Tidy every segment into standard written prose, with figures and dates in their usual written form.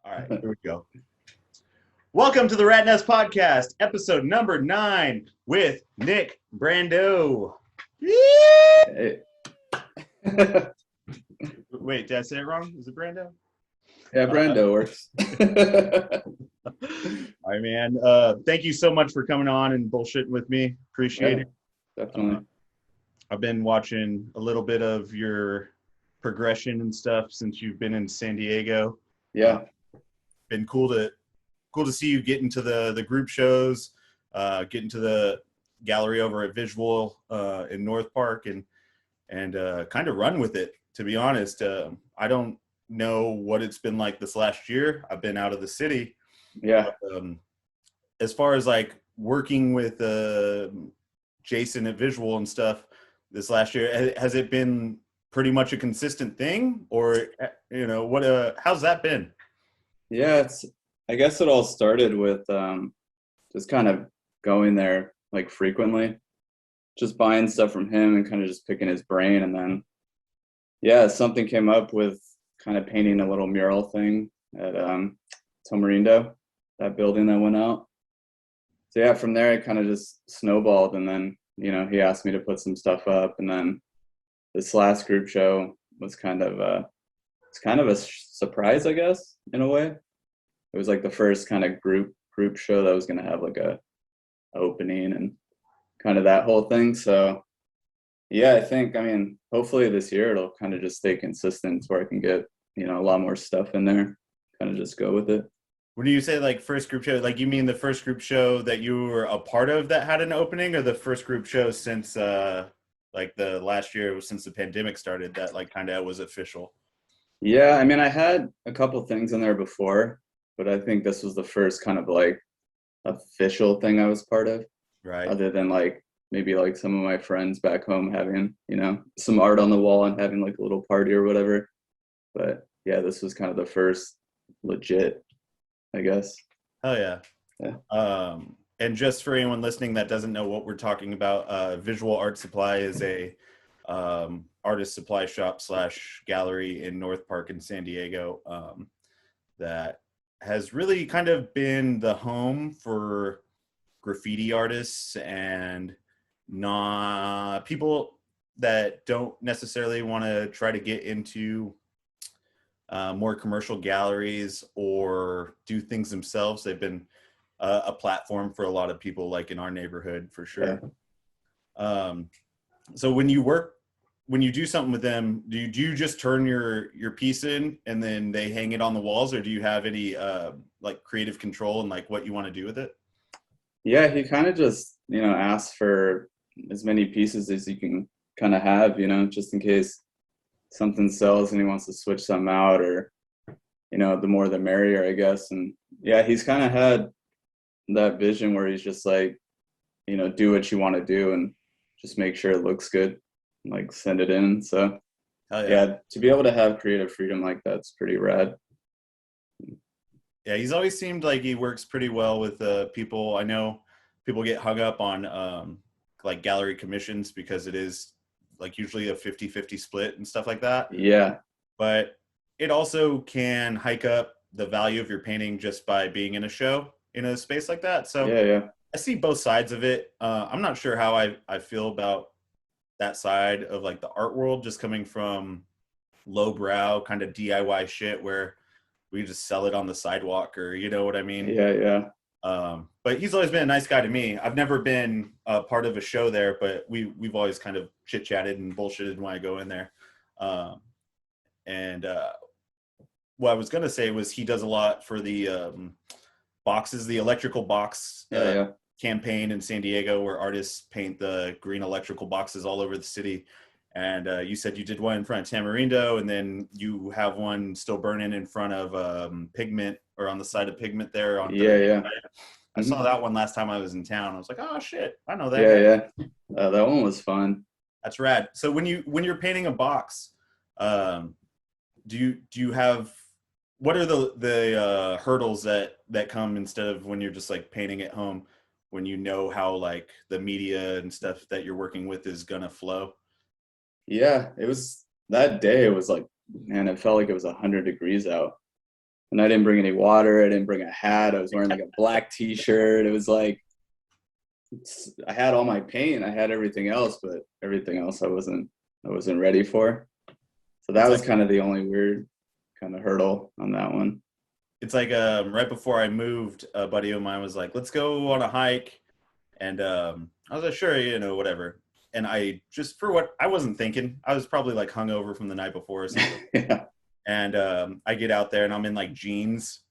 All right, here we go. Welcome to the Ratnest podcast, episode number 9 with Nick Brandau. Hey. Wait, did I say it wrong? Is it Brandau? Yeah, Brandau works. All right, man. Thank you so much for coming on and bullshitting with me. Appreciate Yeah, it. definitely. I've been watching a little bit of your progression and stuff since you've been in San Diego. Yeah. Been cool to see you get into the group shows, get into the gallery over at Visual in North Park, and kind of run with it. To be honest, I don't know what it's been like this last year. I've been out of the city. Yeah. But, as far as like working with Jason at Visual and stuff this last year, has it been pretty much a consistent thing, or what? How's that been? Yeah, I guess it all started with just kind of going there like frequently, just buying stuff from him and kind of just picking his brain. And then, yeah, something came up with kind of painting a little mural thing at Tamarindo, that building that went out. So yeah, from there it kind of just snowballed, and then he asked me to put some stuff up, and then this last group show was kind of a surprise, I guess, in a way. It was like the first kind of group show that was going to have like a opening and kind of that whole thing. So yeah, I mean, hopefully this year it'll kind of just stay consistent where I can get a lot more stuff in there, kind of just go with it. When you say like first group show, like you mean the first group show that you were a part of that had an opening, or the first group show since like the last year, since the pandemic started, that like kind of was official? Yeah, I mean, I had a couple things in there before, but I think this was the first kind of like official thing I was part of, Right. other than like maybe like some of my friends back home having, some art on the wall and having like a little party or whatever. But yeah, this was kind of the first legit, I guess. Oh yeah. Yeah. And just for anyone listening that doesn't know what we're talking about, Visual Art Supply is a artist supply shop / gallery in North Park in San Diego that has really kind of been the home for graffiti artists and not people that don't necessarily want to try to get into more commercial galleries or do things themselves. They've been a platform for a lot of people, like in our neighborhood, for sure. Yeah. So when you do something with them, do you just turn your piece in and then they hang it on the walls, or do you have any like creative control and like what you want to do with it? Yeah, he kind of just, asks for as many pieces as you can kind of have, just in case something sells and he wants to switch some out, or, the more the merrier, I guess. And yeah, he's kind of had that vision where he's just like, do what you want to do and just make sure it looks good and like send it in. So yeah, to be able to have creative freedom like that's pretty rad. Yeah, he's always seemed like he works pretty well with people. I know people get hung up on like gallery commissions because it is like usually a 50-50 split and stuff like that. Yeah. But it also can hike up the value of your painting just by being in a show in a space like that. So Yeah. I see both sides of it. I'm not sure how I feel about that side of like the art world, just coming from lowbrow kind of DIY shit where we just sell it on the sidewalk, or you know what I mean? Yeah. But he's always been a nice guy to me. I've never been a part of a show there, but we've always kind of chit chatted and bullshitted when I go in there. And what I was gonna say was he does a lot for the boxes, the electrical box campaign in San Diego, where artists paint the green electrical boxes all over the city. And you said you did one in front of Tamarindo, and then you have one still burning in front of Pigment, or on the side of Pigment there. Yeah. I saw that one last time I was in town. I was like, oh shit, I know that. Yeah. That one was fun. That's rad. So when you're painting a box, do you have, what are the hurdles that come instead of when you're just like painting at home, when you know how like the media and stuff that you're working with is gonna flow? Yeah, it was that day. It was like, man, it felt like it was 100 degrees out. And I didn't bring any water. I didn't bring a hat. I was wearing like a black t-shirt. It was like, I had all my paint. I had everything else, but everything else I wasn't ready for. So that It's was like kind of the only weird kind of hurdle on that one. it's like right before I moved, a buddy of mine was like, "Let's go on a hike," and I was like, "Sure, whatever." And I just for what I wasn't thinking, I was probably like hungover from the night before or something. Yeah. And I get out there and I'm in like jeans,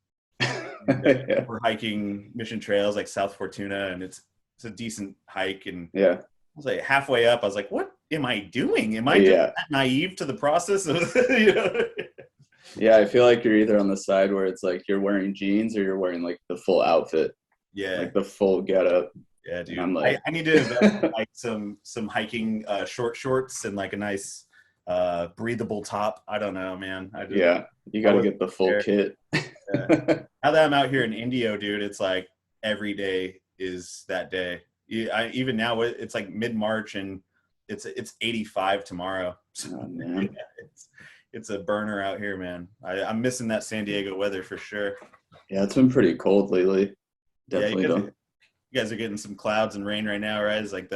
and Yeah. we're hiking Mission Trails like South Fortuna, and it's a decent hike. And Yeah. I was like halfway up, I was like, "What am I doing? Am I just Yeah. that naive to the process of you know?" Yeah. I feel like you're either on the side where it's like you're wearing jeans or you're wearing like the full outfit, Yeah, like the full getup. yeah, And dude. I'm I, like, I need to invest in like some hiking short shorts and like a nice breathable top. I don't know, man. yeah, you I got to wasn't get the full there. kit. Yeah. Now that I'm out here in Indio, dude, it's like every day is that day. Even now it's like mid March and it's 85 tomorrow. Oh, Yeah, man. it's a burner out here, man. I'm missing that San Diego weather for sure. Yeah, it's been pretty cold lately. Yeah, Definitely don't. you guys are getting some clouds and rain right now, right? It's like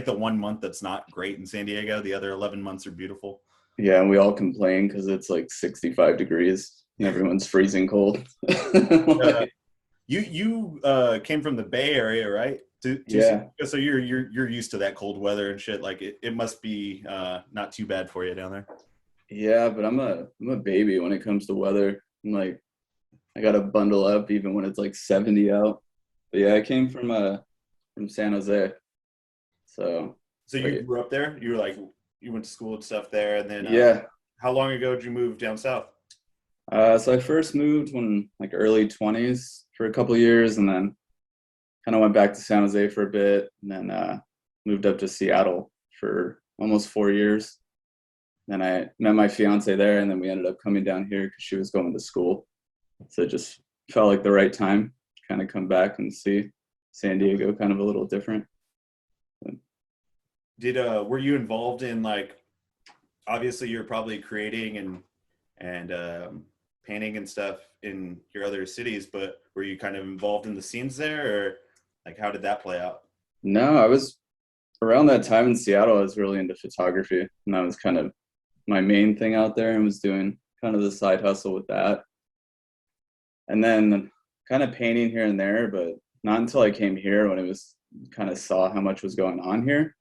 the 1 month that's not great in San Diego. The other 11 months are beautiful. Yeah, and we all complain because it's like 65 degrees and everyone's freezing cold. Uh, Like, you came from the Bay Area, right? yeah, So you're used to that cold weather and shit. Like it must be not too bad for you down there. yeah, but I'm a baby when it comes to weather. I'm like, I gotta bundle up even when it's like 70 out. But yeah, I came from San Jose. So, So but you grew up there. You were like you went to school and stuff there, and then yeah. how long ago did you move down south? So I first moved when like early 20s for a couple years, and then kind of went back to San Jose for a bit, and then moved up to Seattle for almost 4 years. Then I met my fiance there, and then we ended up coming down here because she was going to school. So it just felt like the right time to kind of come back and see San Diego kind of a little different. Did were you involved in like obviously you're probably creating and painting and stuff in your other cities, but were you kind of involved in the scenes there, or like how did that play out? No, I was around that time in Seattle. I was really into photography, and that was kind of my main thing out there, and was doing kind of the side hustle with that. And then kind of painting here and there, but not until I came here when it was kind of saw how much was going on here.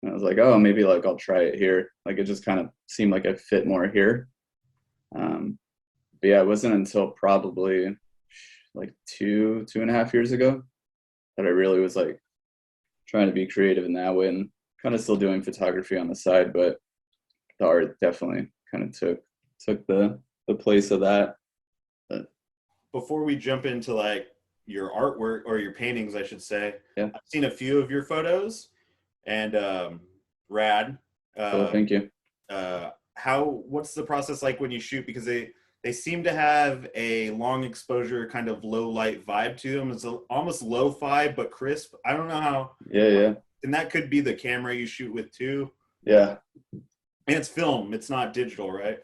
And I was like, oh, maybe like I'll try it here. Like it just kind of seemed like I fit more here. Um, but yeah, it wasn't until probably like 2.5 years ago that I really was like trying to be creative in that way, and kind of still doing photography on the side, but the art definitely kind of took the place of that. But Before we jump into like your artwork or your paintings, I should say, yeah, I've seen a few of your photos and rad. cool. Uh, Thank you. what's the process like when you shoot? Because they seem to have a long exposure kind of low light vibe to them. It's almost lo-fi but crisp. I don't know how, Yeah, yeah, and that could be the camera you shoot with too. yeah. And it's film, it's not digital, right?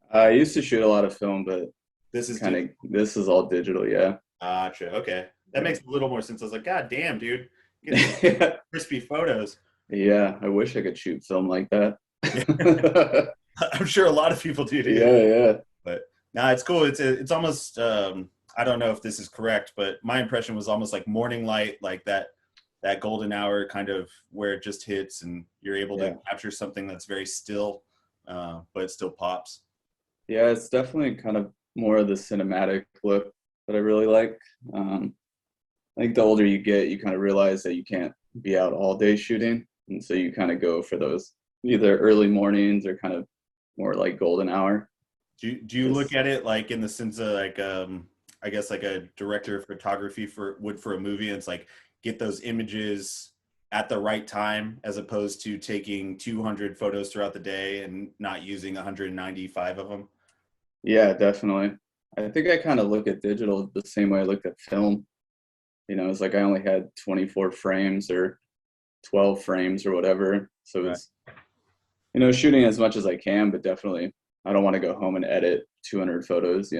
I used to shoot a lot of film, but This is kind of this is all digital. Yeah. gotcha. Okay, that Yeah. makes a little more sense. I was like, God damn, dude, get some crispy photos. Yeah, I wish I could shoot film like that. I'm sure a lot of people do, dude. Yeah, yeah, But nah, it's cool. It's almost I don't know if this is correct, but my impression was almost like morning light, like that golden hour kind of where it just hits and you're able yeah. to capture something that's very still, but it still pops. Yeah, it's definitely kind of more of the cinematic look that I really like. I think the older you get, you kind of realize that you can't be out all day shooting, and so you kind of go for those either early mornings or kind of more like golden hour. Do you look Just at it like in the sense of like I guess like a director of photography for a movie, and it's like get those images at the right time as opposed to taking 200 photos throughout the day and not using 195 of them. yeah, definitely. I think I kind of look at digital the same way I looked at film. It's like I only had 24 frames or 12 frames or whatever. So Right. it's, shooting as much as I can, but definitely I don't want to go home and edit 200 photos.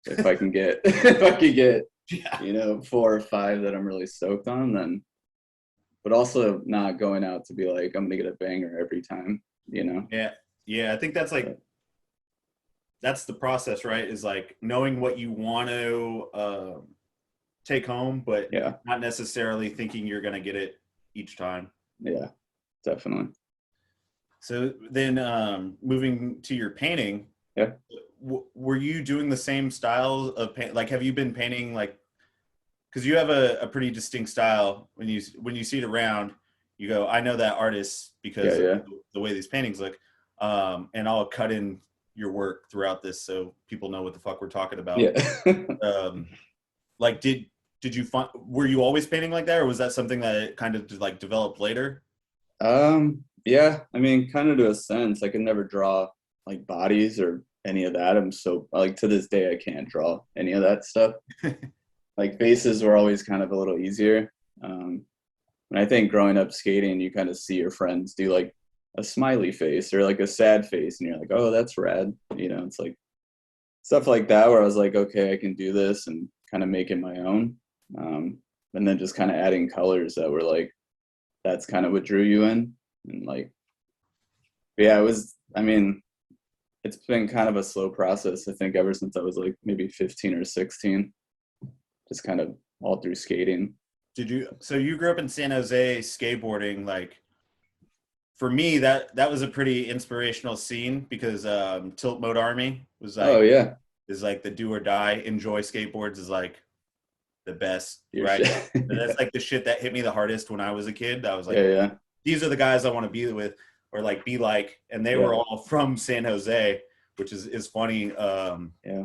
if I can get if I could get Yeah. 4 or 5 that I'm really stoked on, then but also not going out to be like I'm gonna get a banger every time, you know. Yeah. Yeah. I think that's like But that's the process, right? Is like knowing what you want to take home, but yeah, not necessarily thinking you're going to get it each time. yeah, definitely. So then, moving to your painting, Yeah. were you doing the same style of paint? Like, have you been painting like? Because you have a pretty distinct style. When you see it around, you go, I know that artist Yeah, because of yeah. the way these paintings look. And I'll cut in your work throughout this so people know what the fuck we're talking about. Yeah. Um, like, did you find were you always painting like that, or was that something that kind of like developed later? Yeah, I mean, kind of to a sense, I could never draw like bodies or any of that. I'm so like to this day I can't draw any of that stuff. Like faces were always kind of a little easier. And I think growing up skating, you kind of see your friends do like a smiley face or like a sad face, and you're like, oh, that's rad. It's like stuff like that where I was like, okay, I can do this and kind of make it my own. And then just kind of adding colors that were like, that's kind of what drew you in. And like, yeah, it was, I mean, it's been kind of a slow process, I think, ever since I was like maybe 15 or 16, just kind of all through skating. Did you? So you grew up in San Jose skateboarding. Like for me, that was a pretty inspirational scene because Tilt Mode Army was Oh, like yeah. is like the do or die. Enjoy skateboards is like the best, Your right? shit. And Yeah. that's like the shit that hit me the hardest when I was a kid. I was Yeah. like, Yeah. these are the guys I want to be with or like be like, and they were Yeah. all from San Jose, which is funny. Yeah.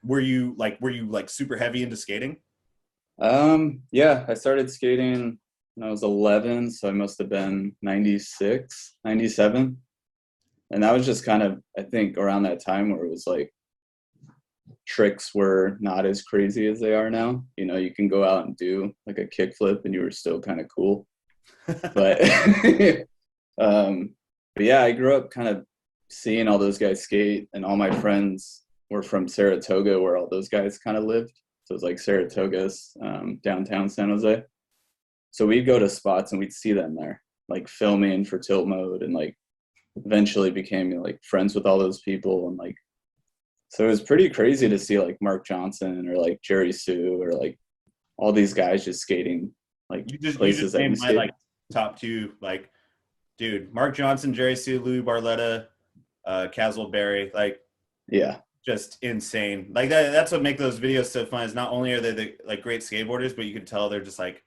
Were you like super heavy into skating? Yeah, I started skating when I was 11, so I must have been 96, 97. And that was just kind of, I think, around that time where it was like tricks were not as crazy as they are now. You can go out and do like a kickflip and you were still kind of cool. But um but yeah, I grew up kind of seeing all those guys skate, and all my friends were from Saratoga where all those guys kind of lived. So it was like Saratoga's downtown San Jose. So we'd go to spots and we'd see them there, like filming for Tilt Mode, and like eventually became like friends with all those people. And like, so it was pretty crazy to see like Mark Johnson or like Jerry Sue or like all these guys just skating like You just places that you named my skate. like top two, like, dude, Mark Johnson, Jerry Sue, Louis Barletta, Caswell Berry, like Yeah. just insane. Like that's what make those videos so fun. Is not only are they like great skateboarders, but you can tell they're just like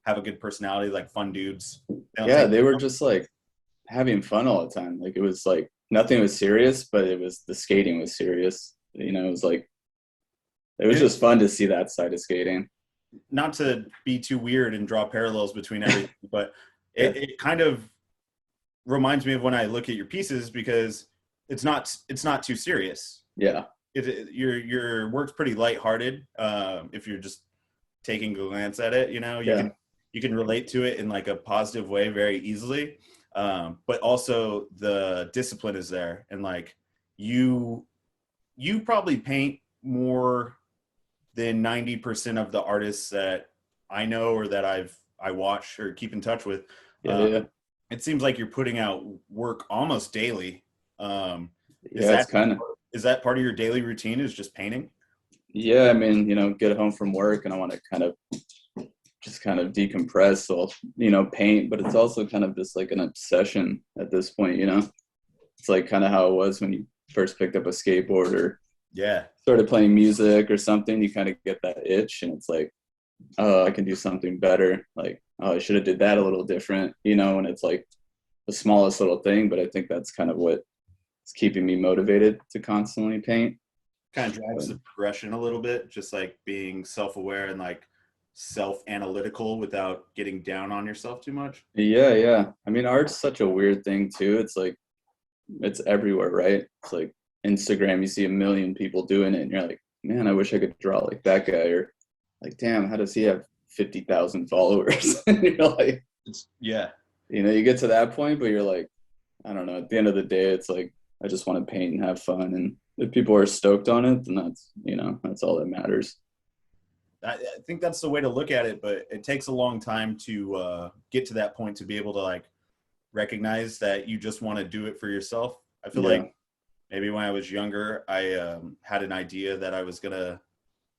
have a good personality, like fun dudes. They don't Yeah. take They were just like having fun all the time. Like it was like nothing was serious, but it was the skating was serious. It was like, it was it, just fun to see that side of skating. not to be too weird and draw parallels between everything, but Yeah. it kind of reminds me of when I look at your pieces because it's not too serious. Yeah. Your work's pretty lighthearted. If you're just taking a glance at it, you Yeah. can relate to it in like a positive way very easily. But also the discipline is there, and like you you probably paint more than 90% of the artists that I know or that I watch or keep in touch with. Yeah. Yeah. Um, it seems like you're putting out work almost daily. Um, is Yeah. It's that kind of, is that part of your daily routine? Is just painting? yeah. I mean, get home from work and I want to kind of just kind of decompress. So paint, but it's also kind of just like an obsession at this point. It's like kind of how it was when you first picked up a skateboard or Yeah, started playing music or something. You kind of get that itch, and it's like, oh, I can do something better. Like, oh, I should have did that a little different. And it's like the smallest little thing, but I think that's kind of what is keeping me motivated to constantly paint. kind of drives But the progression a little bit, just like being self-aware and like self-analytical without getting down on yourself too much. yeah, yeah. I mean, art's such a weird thing too. It's like it's everywhere, right? It's like Instagram, you see a million people doing it, and you're like, man, I wish I could draw like that guy, or like, damn, how does he have 50,000 followers? And you're like, Yeah. you get to that point, but you're like, I don't know. At the end of the day, it's like I just want to paint and have fun, and if people are stoked on it, then that's all that matters. I think that's the way to look at it, but it takes a long time to get to that point to be able to like recognize that you just want to do it for yourself. I feel Yeah. like maybe when I was younger, I had an idea that I was gonna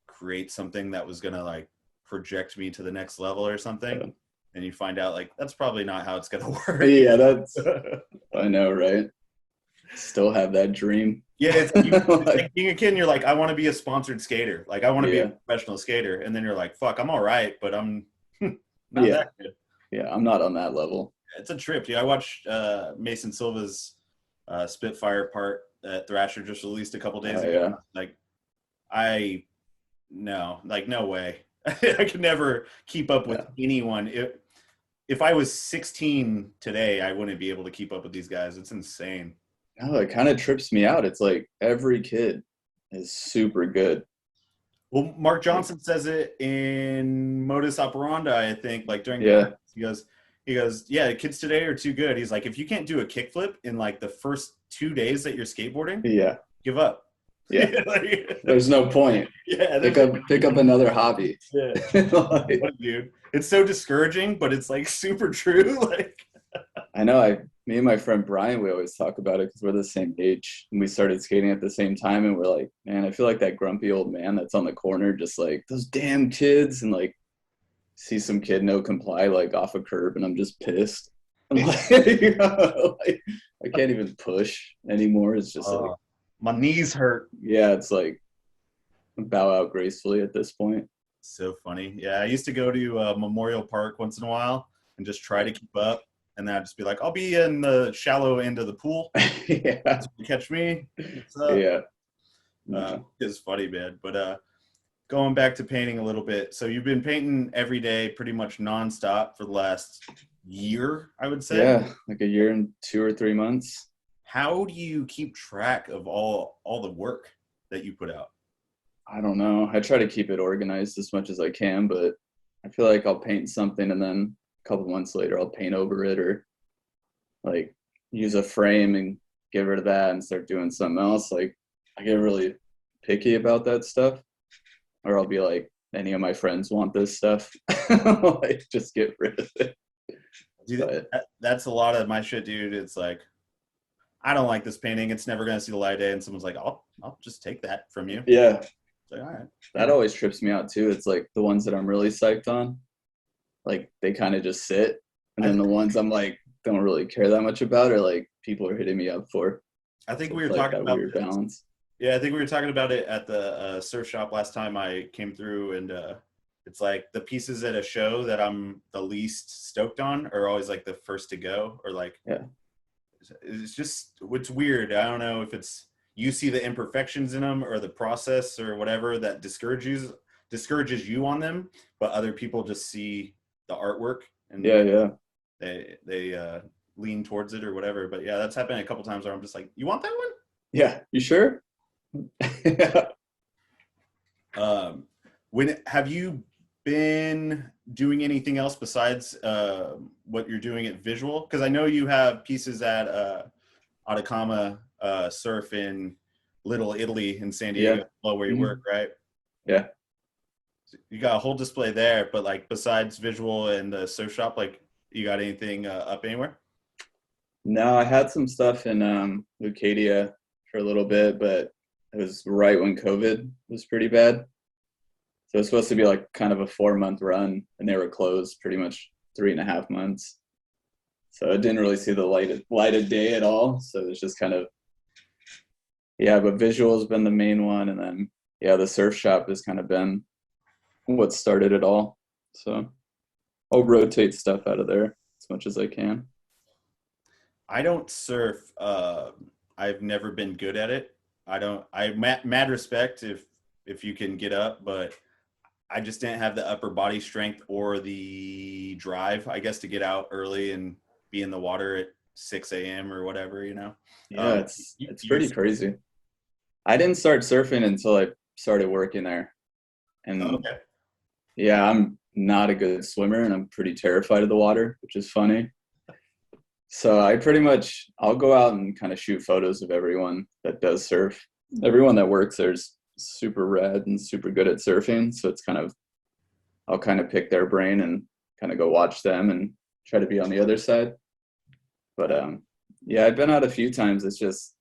create something that was gonna like project me to the next level or something, Yeah. and you find out like that's probably not how it's gonna work. Yeah, I know, right? Still have that dream. Yeah, it's Like, like being a kid and you're like, I want to be a sponsored skater. Like, I want to be a yeah, professional skater. And then you're like, fuck, I'm all right, but I'm not yeah, that good. yeah. I'm not on that level. It's a trip, dude. I watched Mason Silva's Spitfire part that Thrasher just released a couple days Oh ago. yeah, Like, no, like, no way. I could never keep up with yeah. anyone. If I was 16 today, I wouldn't be able to keep up with these guys. It's insane. No, it kind of trips me out. It's like every kid is super good. Well, Mark Like, Johnson says it in Modus Operandi, I think, like during yeah, practice. He goes, yeah, kids today are too good. He's like, if you can't do a kickflip in like the first 2 days that you're skateboarding, yeah, give up. yeah. Like, There's no point. yeah, Pick up another hobby. yeah, Like, dude. It's so discouraging, but it's like super true. Like, I know. Me and my friend Brian, we always talk about it because we're the same age and we started skating at the same time. And we're like, man, I feel like that grumpy old man that's on the corner, just like those damn kids, and like see some kid no comply like off a curb, and I'm just pissed. I'm like, like, I can't even push anymore. It's just like, my knees hurt. yeah, it's like bow out gracefully at this point. So funny. Yeah, I used to go to Memorial Park once in a while and just try to keep up. And then I'd just be like, I'll be in the shallow end of the pool. Yeah, You catch me. What's up? yeah. No. It's funny, man. But going back to painting a little bit. So you've been painting every day, pretty much nonstop for the last year, I would say. Yeah, like a year and 2 or 3 months. How do you keep track of all the work that you put out? I don't know. I try to keep it organized as much as I can, but I feel like I'll paint something and then a couple months later I'll paint over it, or like use a frame and get rid of that and start doing something else. Like I get really picky about that stuff, or I'll be like, any of my friends want this stuff, like just get rid of it. Dude, But that's a lot of my shit, dude. It's like, I don't like this painting. It's never gonna see the light of day. And someone's like, I'll just take that from you. yeah, It's like, all right. that always trips me out too. It's like the ones that I'm really psyched on, like they kind of just sit, and then the ones I'm like don't really care that much about, or like people are hitting me up for. I think So we it's were like talking that about weird this. balance. Yeah, I think we were talking about it at the surf shop last time I came through, and it's like the pieces at a show that I'm the least stoked on are always like the first to go, or like Yeah, it's just what's weird. I don't know if it's you see the imperfections in them or the process or whatever that discourages you on them, but other people just see the artwork and yeah, yeah, they lean towards it or whatever. But yeah, that's happened a couple times where I'm just like, you want that one? yeah. You sure? Yeah. When have you been doing anything else besides what you're doing at Visual? Because I know you have pieces at Atacama Surf in Little Italy in San Diego, Yeah. where you work, right? Yeah. You got a whole display there, but like besides Visual and the surf shop, like you got anything up anywhere? No, I had some stuff in Lucadia for a little bit, but it was right when COVID was pretty bad. So it was supposed to be like kind of a 4 month run, and they were closed pretty much 3.5 months. So it didn't really see the light of day at all. So it was just kind of, yeah, but Visual has been the main one. And then, yeah, the surf shop has kind of been what started it all. So I'll rotate stuff out of there as much as I can. I don't surf. I've never been good at it. Mad respect if you can get up, but I just didn't have the upper body strength or the drive, I guess, to get out early and be in the water at 6 a.m. or whatever, you know? Yeah, You, it's you're, pretty crazy. I didn't start surfing until I started working there. And okay. yeah, I'm not a good swimmer and I'm pretty terrified of the water, which is funny. So I'll go out and kind of shoot photos of everyone that does surf. everyone that works there is super rad and super good at surfing. So it's kind of, I'll kind of pick their brain and kind of go watch them and try to be on the other side. But yeah, I've been out a few times. It's just,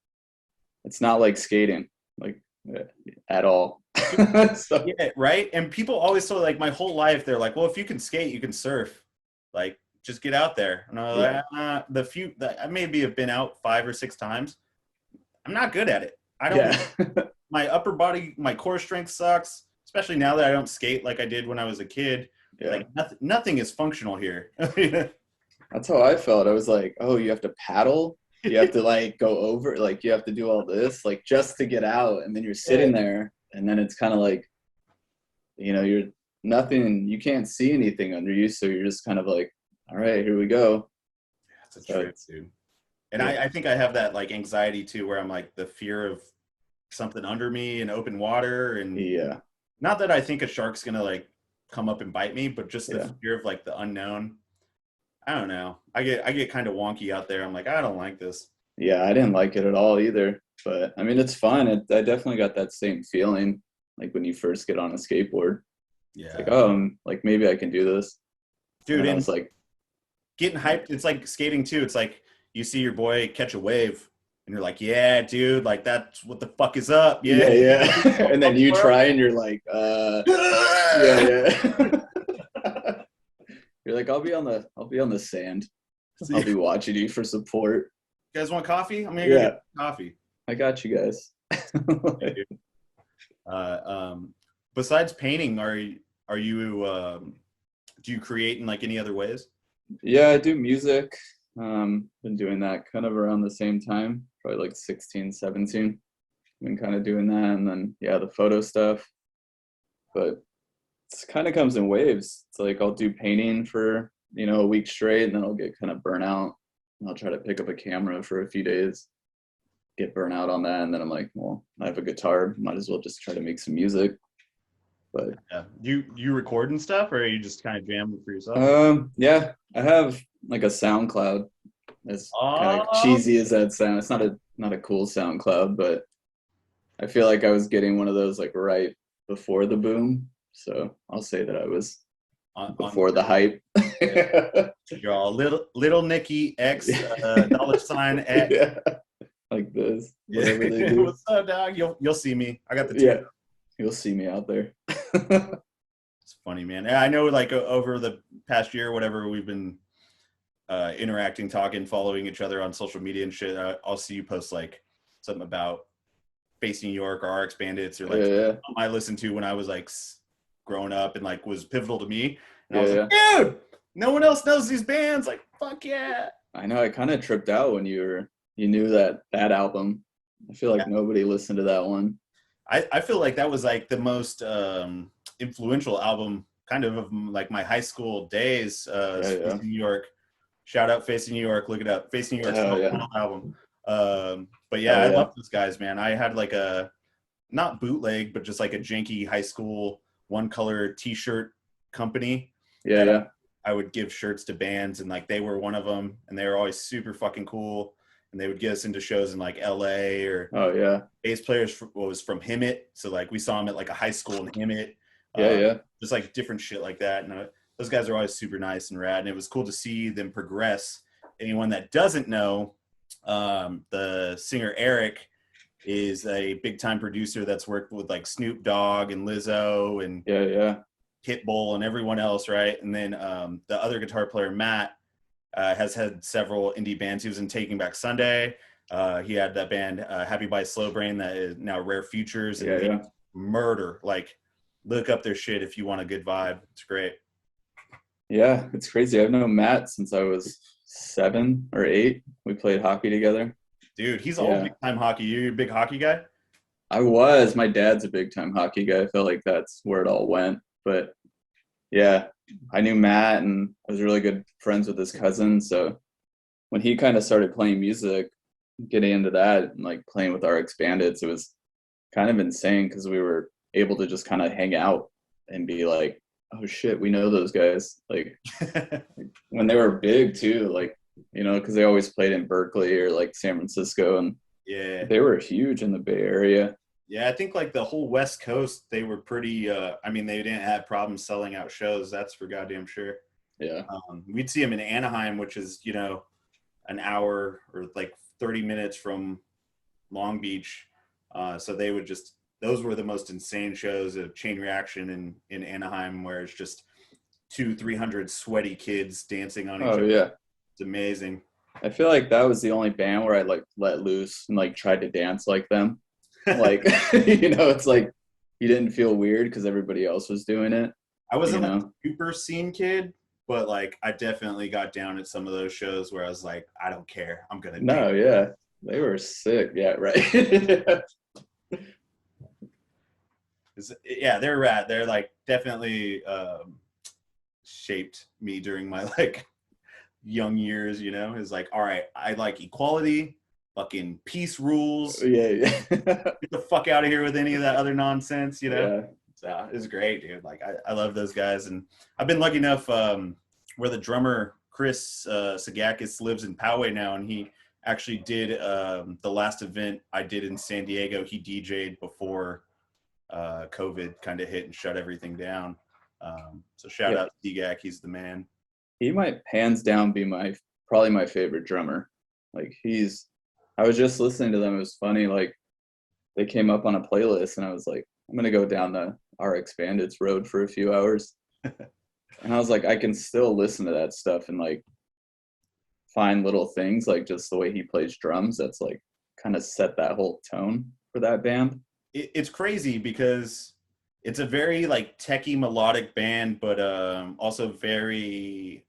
it's not like skating, like at all. So Yeah, right. And people always tell like my whole life they're like, well, if you can skate, you can surf. Like, just get out there. And I'm yeah, like, the few that I maybe have been out 5 or 6 times. I'm not good at it. I don't. yeah, My upper body, my core strength sucks. Especially now that I don't skate like I did when I was a kid. yeah. Like nothing is functional here. That's how I felt. I was like, oh, you have to paddle. You have to like go over, like you have to do all this, like just to get out. And then you're sitting there, and then it's kind of like, you're nothing. You can't see anything under you, so you're just kind of like, all right, here we go. That's a So trip, dude. And yeah, I think I have that like anxiety too, where I'm like the fear of something under me in open water, and yeah, not that I think a shark's gonna like come up and bite me, but just the yeah, fear of like the unknown. I don't know. I get kind of wonky out there. I'm like, I don't like this. yeah. I didn't like it at all either. But I mean, it's fun. I definitely got that same feeling like when you first get on a skateboard. It's like, Yeah, oh, like maybe I can do this. And dude. then I And was like, getting hyped. It's like skating too. It's like you see your boy catch a wave, and you're like, yeah, dude. Like that's what the fuck is up. yeah, Yeah. yeah. And then you try and you're like, yeah, yeah. You're like, I'll be on the sand. So I'll you be watching you for support. guys want coffee? I'm gonna go get Yeah, coffee. I got you guys. Hey, dude. Uh, um, Besides painting, are you do you create in like any other ways? Yeah, I do music. Been doing that kind of around the same time, probably like 16, 17. Been kind of doing that. And then, yeah, the photo stuff. But it's kind of comes in waves. It's like I'll do painting for, a week straight, and then I'll get kind of burnt out. And I'll try to pick up a camera for a few days, get burnt out on that. And then I'm like, well, I have a guitar. Might as well just try to make some music. But Yeah. Do you record and stuff, or are you just kind of jam for yourself? yeah, I have like a SoundCloud. As kind of Oh, cheesy as that sounds, it's not a cool SoundCloud, but I feel like I was getting one of those like right before the boom. So I'll say that I was on before the hype. you're all little Nicky X $ X. Yeah, like this, Yeah. whatever they do. What's up, dog? You'll see me. I got the two. Yeah, you'll see me out there. It's funny, man. Yeah, I know, like over the past year, whatever, we've been interacting, talking, following each other on social media and shit. I'll see you post like something about Facing New York or RX Bandits or like Yeah, I listened to when I was like growing up and like was pivotal to me. And I yeah, was like, yeah. dude, no one else knows these bands. Like, fuck yeah. I know. I kind of tripped out when you knew that album. I feel Yeah. like nobody listened to that one. I feel like that was like the most influential album kind of like my high school days. Yeah, yeah. Facing New York. Shout out Facing New York. Look it up. Facing New York's Hell yeah. phenomenal album. But yeah, Hell I yeah. love those guys, man. I had like a not bootleg, but just like a janky high school one color T-shirt company Yeah, that yeah. I would give shirts to bands, and like they were one of them, and they were always super fucking cool. And they would get us into shows in like LA, or Oh yeah. bass players was from Hemet, so like we saw him at like a high school in Hemet, Yeah, uh, yeah. just like different shit like that. And those guys are always super nice and rad, and it was cool to see them progress. Anyone that doesn't know, the singer Eric is a big time producer that's worked with like Snoop Dogg and Lizzo and Yeah, yeah. Pitbull and everyone else, right? And then the other guitar player Matt has had several indie bands. He was in Taking Back Sunday. He had that band Happy by Slow Brain that is now Rare Futures, and Yeah, they yeah. murder. Like, look up their shit if you want a good vibe. It's great. Yeah, it's crazy. I've known Matt since I was 7 or 8. We played hockey together. Dude, he's all Yeah. big time hockey. You a big hockey guy? I was. My dad's a big time hockey guy. I felt like that's where it all went. But yeah, I knew Matt and I was really good friends with his cousin. So when he kind of started playing music, getting into that and like playing with RX Bandits, it was kind of insane because we were able to just kind of hang out and be like, oh shit, we know those guys. Like when they were big too, like, because they always played in Berkeley or like San Francisco, and Yeah. they were huge in the Bay Area. Yeah, I think like the whole West Coast, they were pretty. I mean, they didn't have problems selling out shows. That's for goddamn sure. Yeah. We'd see them in Anaheim, which is an hour or like 30 minutes from Long Beach. So they would just those were the most insane shows of Chain Reaction in Anaheim, where it's just 200-300 sweaty kids dancing on each Oh other. yeah. It's amazing. I feel like that was the only band where I like let loose and like tried to dance like them. Like, it's like you didn't feel weird because everybody else was doing it. I wasn't like a know? super scene kid, but like I definitely got down at some of those shows where I was like, I don't care, I'm gonna dance. No, yeah. They were sick. Yeah, right. Yeah, they're rad. They're like definitely shaped me during my like young years. Is like, all right, I like equality, fucking peace rules. Yeah. Get the fuck out of here with any of that other nonsense. Yeah. So it's great, dude. Like I love those guys, and I've been lucky enough where the drummer Chris Sagakis lives in Poway now, and he actually did the last event I did in San Diego. He DJ'd before COVID kind of hit and shut everything down. So shout out to DGAC, he's the man. He might hands down be probably my favorite drummer. Like I was just listening to them. It was funny. Like they came up on a playlist and I was like, I'm going to go down the RX Bandits road for a few hours. And I was like, I can still listen to that stuff and like find little things like just the way he plays drums. That's like kind of set that whole tone for that band. It's crazy because it's a very like techie melodic band, but also very,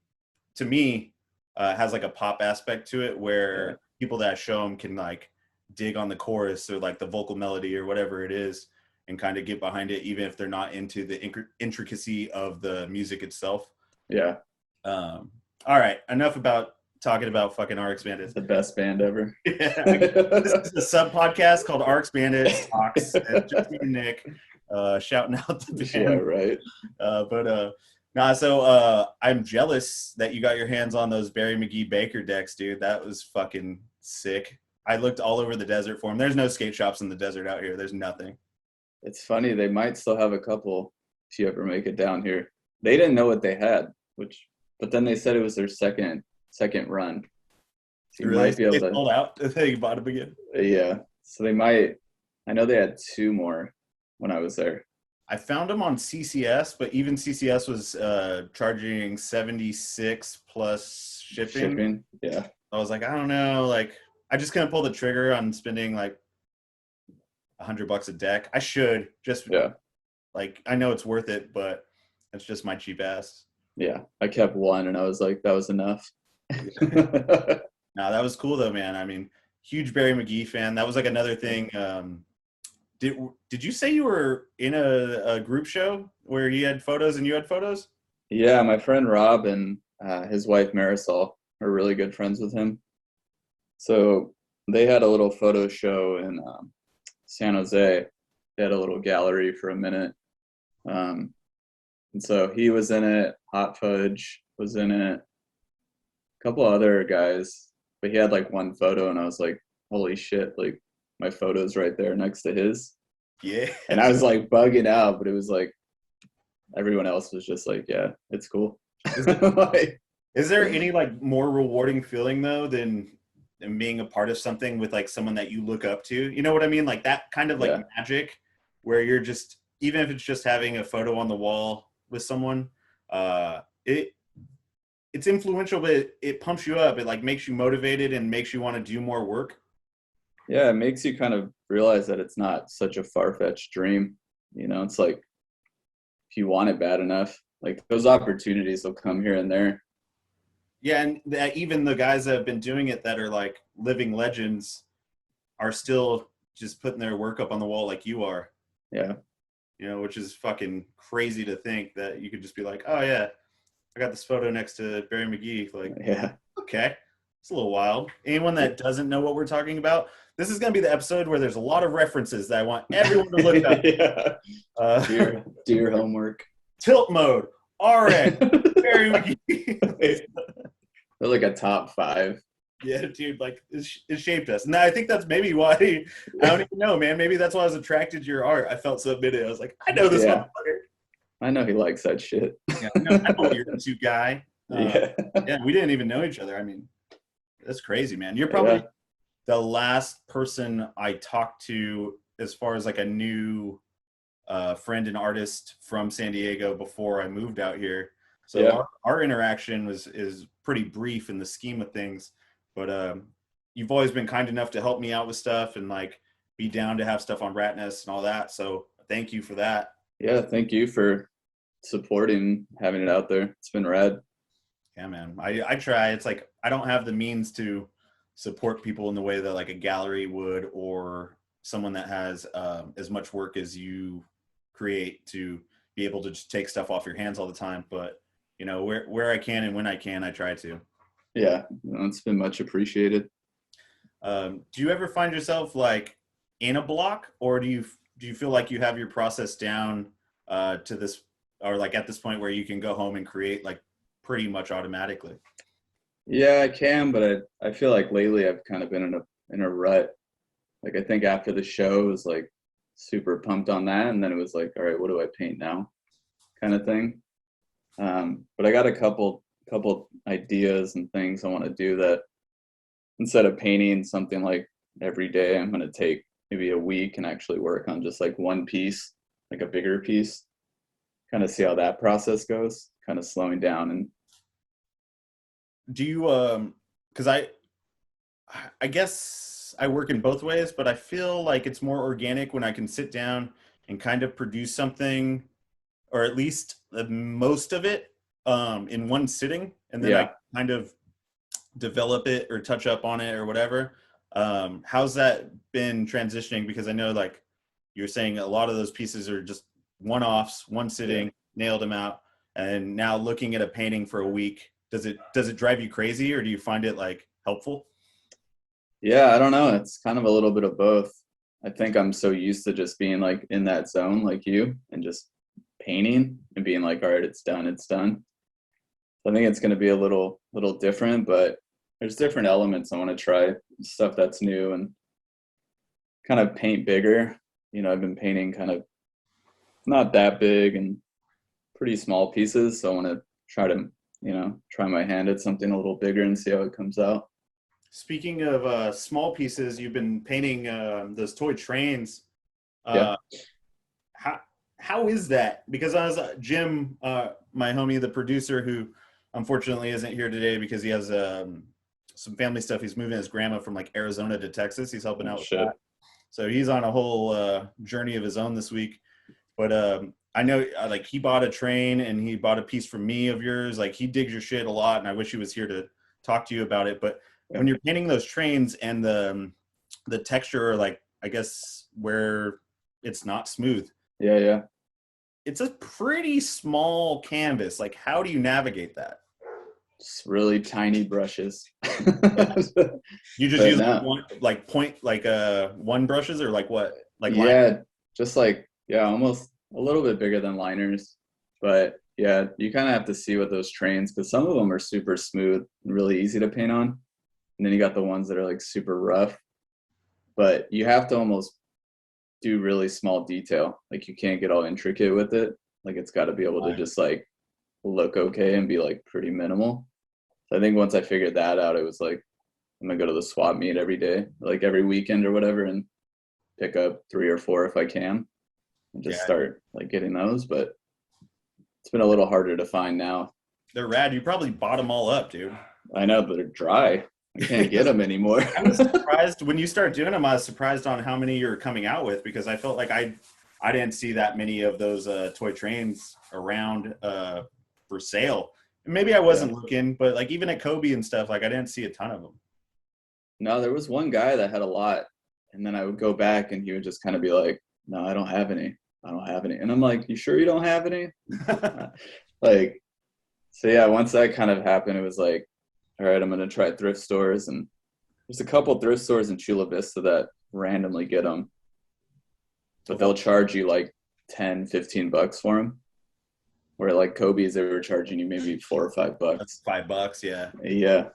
to me, has like a pop aspect to it where people that show them can like dig on the chorus or like the vocal melody or whatever it is and kind of get behind it, even if they're not into the intricacy of the music itself. Yeah. All right, enough about talking about fucking RX Bandits. The best band ever. Yeah. This is a sub podcast called RX Bandits Talks. Just me and Nick shouting out the band. Yeah, right. So I'm jealous that you got your hands on those Barry McGee Baker decks, dude. That was fucking sick. I looked all over the desert for them. There's no skate shops in the desert out here. There's nothing. It's funny. They might still have a couple if you ever make it down here. They didn't know what they had, but then they said it was their second run. So you really? might be able to sold out. They bought them again. Yeah. So they might. I know they had two more when I was there. I found them on CCS, but even CCS was charging $76 plus shipping. Yeah. I was like, I don't know. Like, I just couldn't pull the trigger on spending like $100 a deck. I should just like, I know it's worth it, but it's just my cheap ass. Yeah. I kept one and I was like, that was enough. No, that was cool though, man. I mean, huge Barry McGee fan. That was like another thing. Did you say you were in a group show where he had photos and you had photos? Yeah, my friend Rob and his wife Marisol are really good friends with him. So they had a little photo show in San Jose. They had a little gallery for a minute. And so he was in it. Hot Fudge was in it. A couple other guys. But he had like one photo and I was like, holy shit, like my photo's right there next to his. Yeah. And I was like bugging out, but it was like everyone else was just like, yeah, it's cool. Is there any like more rewarding feeling though than being a part of something with like someone that you look up to? You know what I mean? Like that kind of like magic where you're just, even if it's just having a photo on the wall with someone, it's influential, but it pumps you up. It like makes you motivated and makes you want to do more work. Yeah, it makes you kind of realize that it's not such a far-fetched dream. It's like if you want it bad enough, like those opportunities will come here and there. Yeah, and even the guys that have been doing it that are like living legends are still just putting their work up on the wall like you are. Yeah. Which is fucking crazy to think that you could just be like, oh yeah, I got this photo next to Barry McGee. Like, yeah, okay, it's a little wild. Anyone that doesn't know what we're talking about, this is going to be the episode where there's a lot of references that I want everyone to look up. Yeah. Do your homework. Tilt mode, RX, Barry McGee. They're like a top 5 Yeah, dude, like it shaped us. And I think that's maybe why I don't even know, man. Maybe that's why I was attracted to your art. I felt so admitted. I was like, I know this Yeah, motherfucker. I know he likes that shit. Yeah, I know what you're into, guy. Yeah, Yeah, we didn't even know each other. I mean, that's crazy, man. You're yeah, probably the last person I talked to as far as like a new friend and artist from San Diego before I moved out here. So yeah, our interaction is pretty brief in the scheme of things, but you've always been kind enough to help me out with stuff and like be down to have stuff on Ratnest and all that. So thank you for that. yeah. Thank you for supporting having it out there. It's been rad. Yeah, man. I try. It's like I don't have the means to support people in the way that like a gallery would or someone that has as much work as you create to be able to just take stuff off your hands all the time. But you know, where I can and when I can, I try to. Yeah, it's been much appreciated. Do you ever find yourself like in a block, or do you feel like you have your process down to this, or like at this point where you can go home and create like pretty much automatically? Yeah, I can, but I feel like lately I've kind of been in a rut. Like I think after the show, I was like super pumped on that, and then it was like, all right, what do I paint now, kind of thing. But I got a couple ideas and things I want to do that instead of painting something like every day, I'm going to take maybe a week and actually work on just like one piece, like a bigger piece, kind of see how that process goes, kind of slowing down. And Do you because I guess I work in both ways, but I feel like it's more organic when I can sit down and kind of produce something, or at least most of it, in one sitting, and then I yeah, kind of develop it or touch up on it or whatever. How's that been transitioning? Because I know like you're saying a lot of those pieces are just one-offs, one yeah. sitting, nailed them out. And now looking at a painting for a week, does it drive you crazy or do you find it like helpful? Yeah, I don't know. It's kind of a little bit of both. I think I'm so used to just being like in that zone like you and just painting and being like, all right, it's done, it's done. I think it's going to be a little different, but there's different elements I want to try, stuff that's new and kind of paint bigger. You know, I've been painting kind of not that big and pretty small pieces, so I want to try to, try my hand at something a little bigger and see how it comes out. Speaking of small pieces, you've been painting those toy trains. Yeah, Uh, how how is that? Because I was Jim, my homie, the producer, who unfortunately isn't here today because he has some family stuff. He's moving his grandma from like Arizona to Texas. He's helping oh out with shit. that, so he's on a whole journey of his own this week. But I know like he bought a train and he bought a piece from me of yours. Like he digs your shit a lot, and I wish he was here to talk to you about it. But Yeah, when you're painting those trains and the texture, like I guess where it's not smooth, yeah, yeah. it's a pretty small canvas. Like how do you navigate that? Just really tiny brushes. Yeah. You just But use like no, one like point like one brushes or like what? Like line. yeah, just like, yeah, almost a little bit bigger than liners. But yeah, you kind of have to see what those trains, because some of them are super smooth and really easy to paint on. And then you got the ones that are like super rough, but you have to almost do really small detail. Like you can't get all intricate with it. Like it's got to be able to just like look okay and be like pretty minimal. So I think once I figured that out, it was like I'm gonna go to the swap meet every day, like every weekend or whatever, and pick up 3 or 4 if I can, and just Yeah, start like getting those. But it's been a little harder to find now. they're rad. You probably bought them all up, dude. I know, but they're dry. I can't get them anymore. I was surprised when you start doing them. I was surprised on how many you're coming out with because I felt like I didn't see that many of those toy trains around for sale. Maybe I Yeah. wasn't looking, but like even at Kobe and stuff, like I didn't see a ton of them. No, there was one guy that had a lot, and then I would go back and he would just kind of be like, "No, I don't have any. I don't have any." And I'm like, "You sure you don't have any?" Like, so yeah, once that kind of happened, it was like, all right, I'm gonna try thrift stores, and there's a couple thrift stores in Chula Vista that randomly get them, but they'll charge you like 10, $15 for them. Where like Kobe's, they were charging you maybe $4 or That's $5. $5, yeah. Yeah,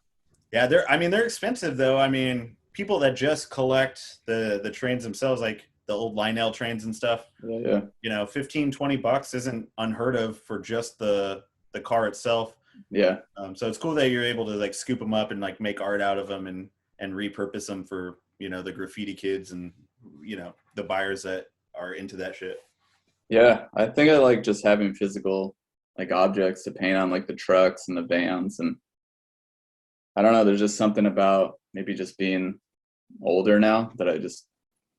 Yeah, they're expensive though. I mean, people that just collect the trains themselves, like the old Lionel trains and stuff, Yeah, yeah, 15-20 bucks isn't unheard of for just the car itself. yeah. So it's cool that you're able to like scoop them up and like make art out of them and repurpose them for the graffiti kids and the buyers that are into that shit. Yeah, I think I like just having physical like objects to paint on, like the trucks and the vans, and I don't know, there's just something about maybe just being older now that I just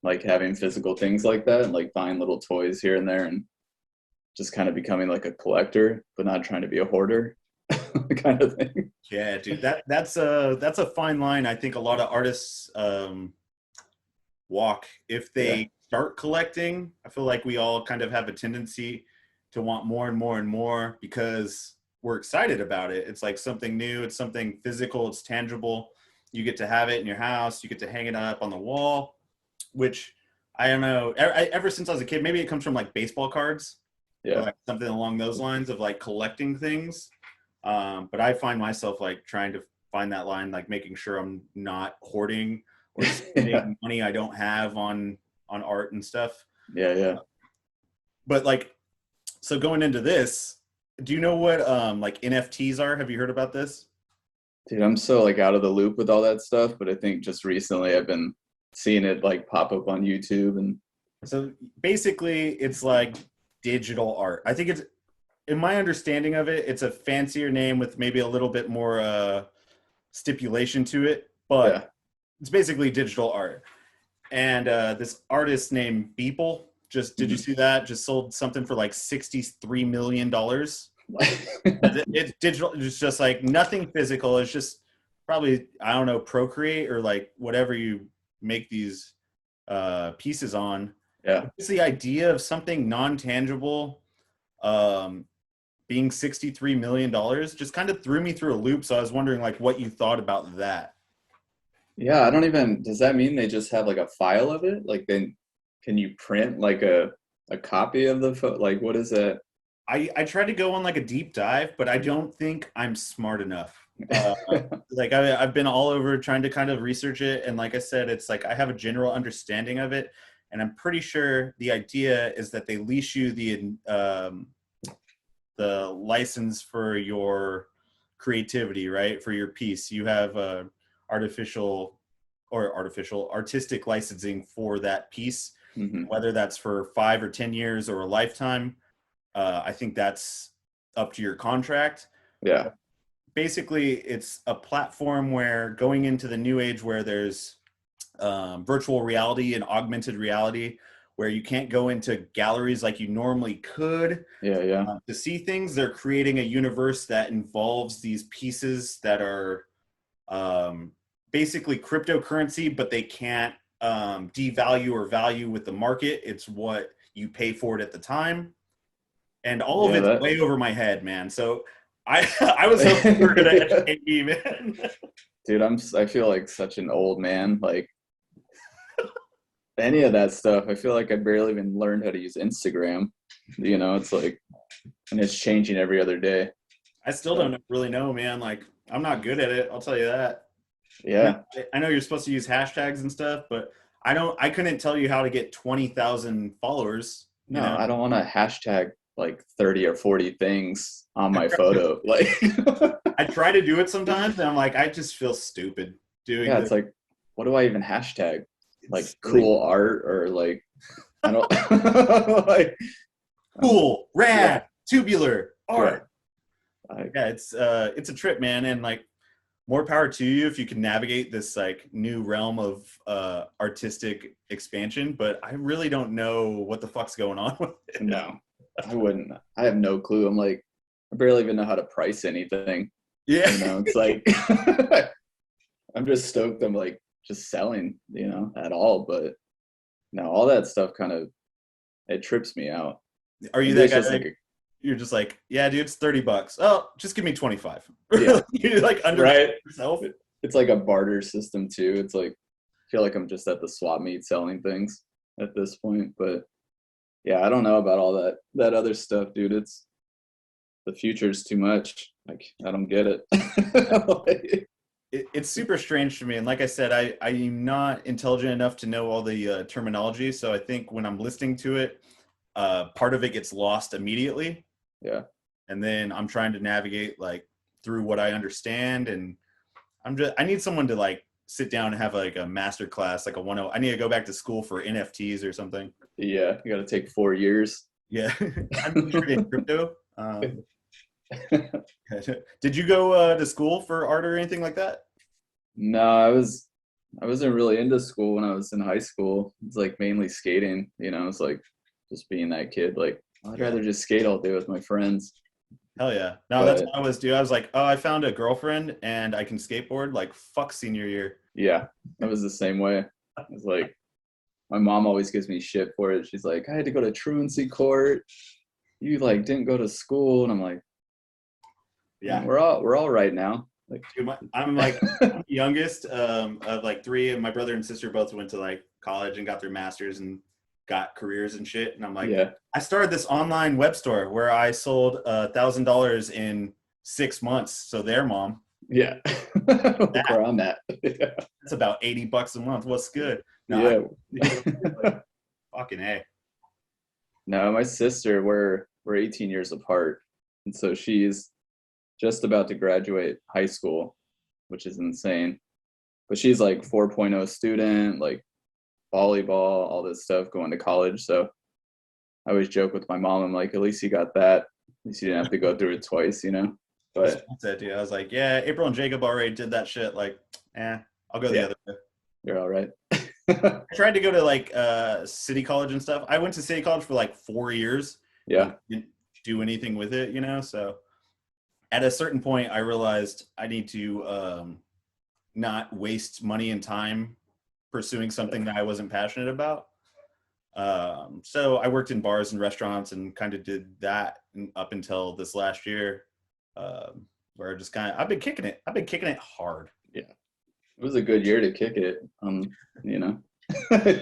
like having physical things like that, like buying little toys here and there and just kind of becoming like a collector, but not trying to be a hoarder kind of thing. Yeah, dude, that's a fine line. I think a lot of artists walk if Yeah. they start collecting. I feel like we all kind of have a tendency to want more and more and more because we're excited about it. It's like something new, it's something physical, it's tangible. You get to have it in your house, you get to hang it up on the wall, which I don't know. Ever since I was a kid, maybe it comes from like baseball cards or Yeah. like something along those lines of like collecting things. But I find myself like trying to find that line, like making sure I'm not hoarding or Yeah. spending money I don't have on art and stuff. Yeah. Yeah. But like, so going into this, do you know what like NFTs are? Have you heard about this? Dude, I'm so like out of the loop with all that stuff, but I think just recently I've been seeing it like pop up on YouTube and So basically, it's like digital art. I think it's, in my understanding of it, it's a fancier name with maybe a little bit more stipulation to it, but yeah. it's basically digital art. And this artist named Beeple just, did you Mhm. see that? Just sold something for like $63 million. It's digital. It's just like nothing physical. It's just probably, I don't know, Procreate or like whatever you make these pieces on. Yeah. It's the idea of something non-tangible um, being $63 million just kind of threw me through a loop. So I was wondering like what you thought about that. Yeah, I don't even, does that mean they just have like a file of it? Like then can you print like a copy of the like what is it? I tried to go on like a deep dive, but I don't think I'm smart enough. Like I've been all over trying to kind of research it, and like I said, it's like I have a general understanding of it, and I'm pretty sure the idea is that they lease you the license for your creativity, right? For your piece, you have artificial artificial artistic licensing for that piece, Hmm. whether that's for 5 or 10 years or a lifetime. I think that's up to your contract. Yeah. Basically, it's a platform where going into the new age where there's virtual reality and augmented reality, where you can't go into galleries like you normally could Yeah, yeah. to see things. They're creating a universe that involves these pieces that are basically cryptocurrency, but they can't devalue or value with the market. It's what you pay for it at the time, and all of Yeah, it's that way over my head, man. So I was hoping you were gonna educate me, man. dude, I feel like such an old man. Like any of that stuff, I feel like I barely even learned how to use Instagram. It's like and it's changing every other day. I still So don't really know, man. Like I'm not good at it. I'll tell you that. I mean, yeah. I know you're supposed to use hashtags and stuff, but I don't. I couldn't tell you how to get 20,000 followers. No, I don't want to hashtag like 30 or 40 things on my photo. Like I try to do it sometimes, and I'm like, I just feel stupid doing yeah, this. it's like what do I even hashtag? Like It's silly. cool art or like I don't like Cool, yeah, rad, tubular yeah. art. Like Yeah, it's a trip, man, and like more power to you if you can navigate this like new realm of artistic expansion. But I really don't know what the fuck's going on with it. no, I wouldn't. I have no clue. I'm like I barely even know how to price anything. Yeah, It's like I'm just stoked I'm like just selling, at all. But no, all that stuff kind of it trips me out. are you Maybe that it's guy? just like Like, you're just like, yeah, dude, it's $30. Oh, just give me 25. yeah, You like undercut right. yourself. It's like a barter system too. It's like I feel like I'm just at the swap meet selling things at this point. But yeah, I don't know about all that other stuff, dude. It's the future's too much. Like I don't get it. Like, it's super strange to me. And like I said, I'm not intelligent enough to know all the terminology. So I think when I'm listening to it, part of it gets lost immediately. Yeah. And then I'm trying to navigate like through what I understand. And I need someone to like sit down and have like a master class, like a 101. I need to go back to school for NFTs or something. Yeah. You got to take 4 years. Yeah. I'm sure in crypto. Did you go to school for art or anything like that? No, I wasn't really into school when I was in high school. It's like mainly skating, it's like just being that kid. Like I'd Yeah. rather just skate all day with my friends. Hell yeah. No, that's But what I was doing. I was like, oh, I found a girlfriend and I can skateboard. Like, fuck senior year. yeah, I was the same way. It's like my mom always gives me shit for it. She's like, I had to go to truancy court. You like didn't go to school, and I'm like, Yeah. we're all right now. Like, Dude, I'm like I'm the youngest of like three, and my brother and sister both went to like college and got their masters and got careers and shit. And I'm like, yeah, I started this online web store where I sold $1,000 in 6 months. So there, mom, yeah. Look that, where I'm at. that's about $80 a month. What's good? No, Yeah. like, fucking A. No, my sister, we're 18 years apart, and so she's just about to graduate high school, which is insane. But she's like 4.0 student, like volleyball, all this stuff, going to college. So I always joke with my mom, I'm like, at least you got that. At least you didn't have to go through it twice, But That's it, dude. I was like, yeah, April and Jacob already did that shit. Like, I'll go the yeah, other way. you're all right. I tried to go to like city college and stuff. I went to city college for like 4 years and Yeah, didn't do anything with it, So at a certain point, I realized I need to not waste money and time pursuing something that I wasn't passionate about. So I worked in bars and restaurants and kind of did that up until this last year, where I just kind of I've been kicking it. I've been kicking it hard. yeah. It was a good year to kick it.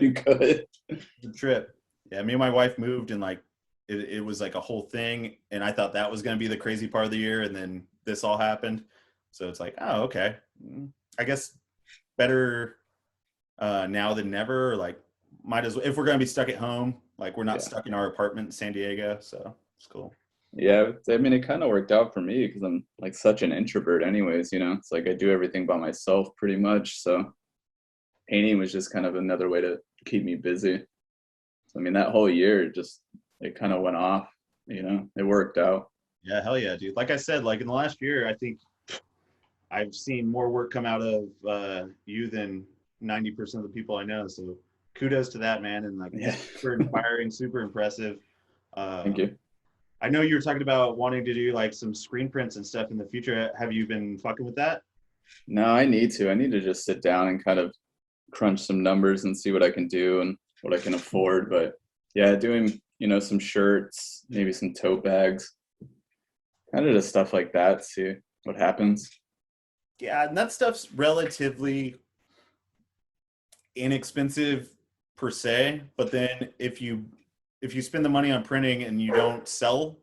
You could. The trip. Yeah, me and my wife moved and like it was like a whole thing, and I thought that was going to be the crazy part of the year, and then this all happened. So it's like, oh, okay. I guess better now than never. Or like, might as well if we're going to be stuck at home, like we're not Yeah. stuck in our apartment in San Diego. So it's cool. Yeah, I mean, it kind of worked out for me because I'm like such an introvert, anyways. It's like I do everything by myself pretty much. So painting was just kind of another way to keep me busy. So, I mean, that whole year just it kind of went off. It worked out. Yeah, hell yeah, dude. Like I said, like in the last year, I think I've seen more work come out of you than 90% of the people I know. So kudos to that, man. And like, Yeah, super inspiring, super impressive. thank Um, you. I know you were talking about wanting to do like some screen prints and stuff in the future. Have you been fucking with that? No, I need to. I need to just sit down and kind of crunch some numbers and see what I can do and what I can afford. But yeah, doing some shirts, maybe some tote bags, kind of just stuff like that. See what happens. Yeah, and that stuff's relatively inexpensive per se, but then if you spend the money on printing and you don't sell,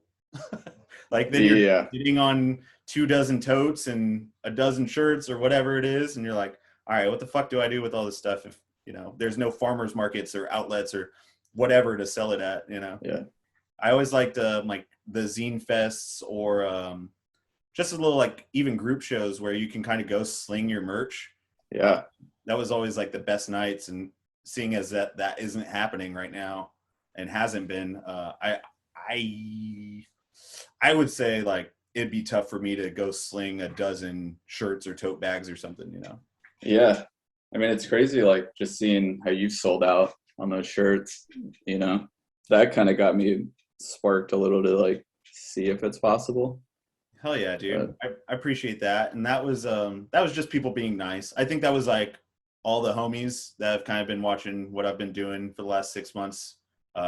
like then you're Yeah, sitting on 2 dozen totes and a dozen shirts or whatever it is, and you're like, all right, what the fuck do I do with all this stuff if there's no farmers markets or outlets or whatever to sell it at. yeah, I always liked like the zine fests or just a little like even group shows where you can kind of go sling your merch. yeah, That was always like the best nights, and seeing as that isn't happening right now and hasn't been, I I would say like it'd be tough for me to go sling a dozen shirts or tote bags or something. yeah. I mean, it's crazy, like just seeing how you sold out on those shirts. That kind of got me sparked a little to like see if it's possible. Hell yeah, dude. But I appreciate that. And that was just people being nice. I think that was like all the homies that have kind of been watching what I've been doing for the last 6 months,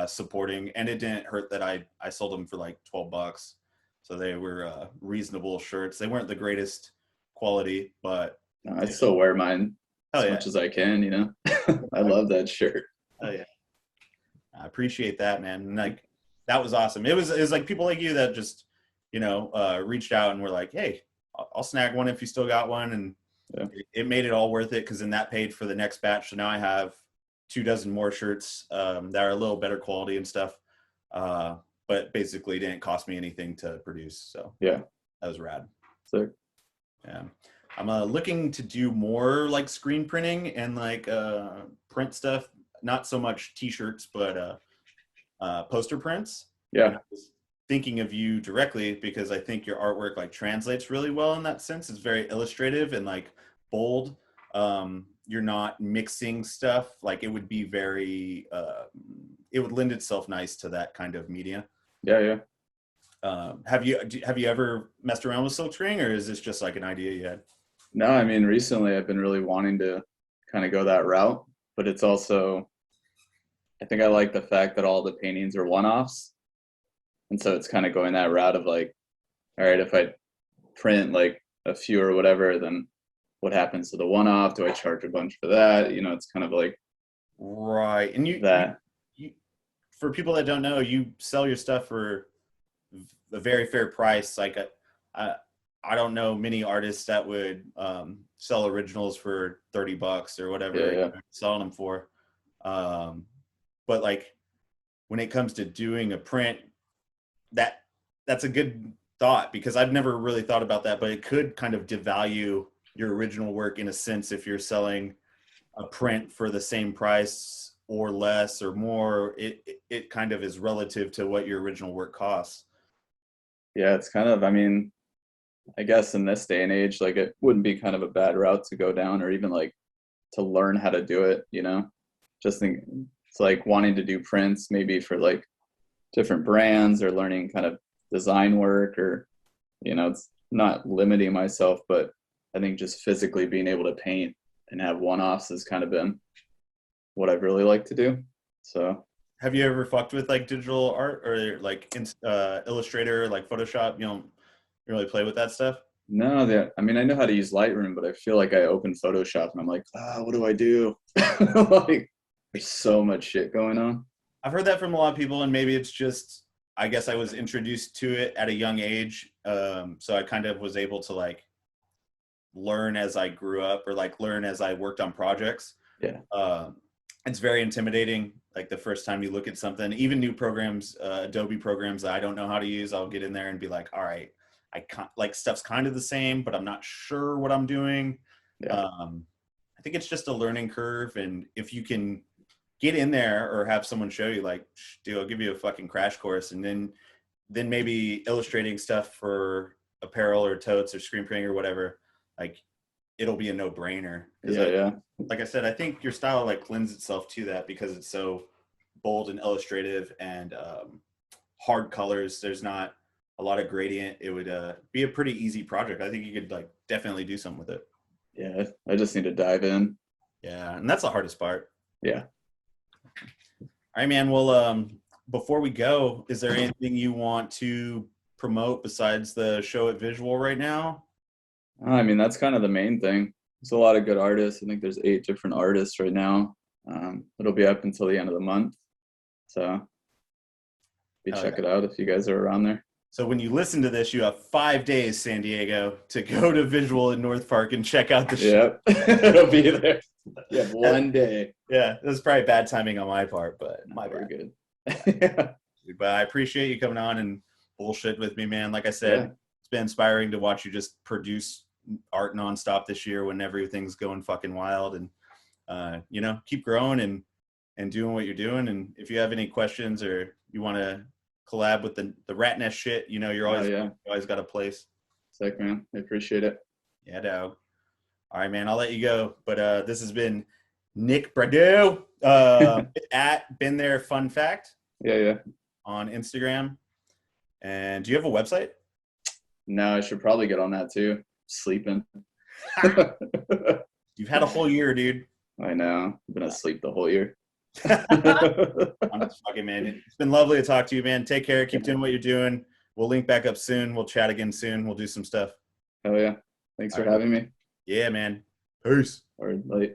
supporting. And it didn't hurt that I sold them for like $12. So they were reasonable shirts. They weren't the greatest quality, but no, I still wear mine hell as yeah. much as I can. I love that shirt. Hell yeah. I appreciate that, man. And like that was awesome. It was like people like you that just reached out and were like, hey, I'll snag one if you still got one. And Yeah. It made it all worth it because then that paid for the next batch. So now I have 24 more shirts that are a little better quality and stuff. But basically didn't cost me anything to produce. So Yeah. that was rad. Sick. Yeah. I'm looking to do more like screen printing and like print stuff. Not so much t-shirts, but poster prints. And Yeah. I was thinking of you directly because I think your artwork like translates really well in that sense. It's very illustrative and like bold. You're not mixing stuff. Like it would be very, it would lend itself nice to that kind of media. Yeah. Yeah. Have you ever messed around with silkscreening, or is this just like an idea you had? No, I mean, recently I've been really wanting to kind of go that route, but it's also, I think I like the fact that all the paintings are one-offs. And so it's kind of going that route of like, all right, if I print like a few or whatever, then what happens to the one-off? Do I charge a bunch for that? You know, it's kind of like Right. And that. you for people that don't know, you sell your stuff for a very fair price. Like I, I don't know many artists that would sell originals for $30 or whatever Yeah, yeah. you're selling them for. Um, but like when it comes to doing a print, that that's a good thought because I've never really thought about that, but it could kind of devalue your original work in a sense if you're selling a print for the same price or less or more. It kind of is relative to what your original work costs. Yeah, it's kind of, I mean, I guess in this day and age, like it wouldn't be kind of a bad route to go down or even like to learn how to do it, you know? Just think it's like wanting to do prints maybe for like different brands or learning kind of design work or, you know, it's not limiting myself, but I think just physically being able to paint and have one-offs has kind of been what I've really liked to do. So Have you ever fucked with like digital art or like Illustrator, like Photoshop? You don't really play with that stuff? no, that I mean I know how to use Lightroom, but I feel like I open Photoshop and I'm like, what do I do? Like there's so much shit going on. I've heard that from a lot of people, and maybe it's just I guess I was introduced to it at a young age, so I kind of was able to like learn as I grew up or like learn as I worked on projects. Yeah. It's very intimidating. Like the first time you look at something, even new programs, Adobe programs that I don't know how to use, I'll get in there and be like, all right, I can't, like stuff's kind of the same, but I'm not sure what I'm doing. Yeah. I think it's just a learning curve. And if you can get in there or have someone show you like, dude, I'll give you a fucking crash course. And then maybe illustrating stuff for apparel or totes or screen printing or whatever, like it'll be a no brainer. Yeah, yeah. Like I said, I think your style like lends itself to that because it's so bold and illustrative and hard colors. There's not a lot of gradient. It would be a pretty easy project. I think you could like definitely do something with it. Yeah. I just need to dive in. Yeah, and that's the hardest part. Yeah. All right, man. Well, before we go, is there anything you want to promote besides the show at Visual right now? I mean, that's kind of the main thing. There's a lot of good artists. I think there's 8 different artists right now. It'll be up until the end of the month. So check it out if you guys are around there. So when you listen to this, you have 5 days, San Diego, to go to Visual in North Park and check out the show. Yep. It'll be there. Yeah, one day. Yeah, that's probably bad timing on my part, but my We're bad. good. But I appreciate you coming on and bullshit with me, man. Like I said, Yeah. It's been inspiring to watch you just produce art nonstop this year when everything's going fucking wild, and you know, keep growing and doing what you're doing. And if you have any questions or you want to collab with the Ratnest shit, you know, you're always you always got a place. Sick, man. I appreciate it. Yeah, dog. All right, man. I'll let you go. But this has been Nick Brandau at Been There Fun Fact. Yeah. On Instagram. And do you have a website? No, I should probably get on that too. Sleeping. You've had a whole year, dude. I know. I've been asleep the whole year. I'm just fucking, man. It's been lovely to talk to you, man. Take care. Keep doing what you're doing. We'll link back up soon. We'll chat again soon. We'll do some stuff. Oh yeah. Thanks for having me. Yeah, man. Peace. All right, bye.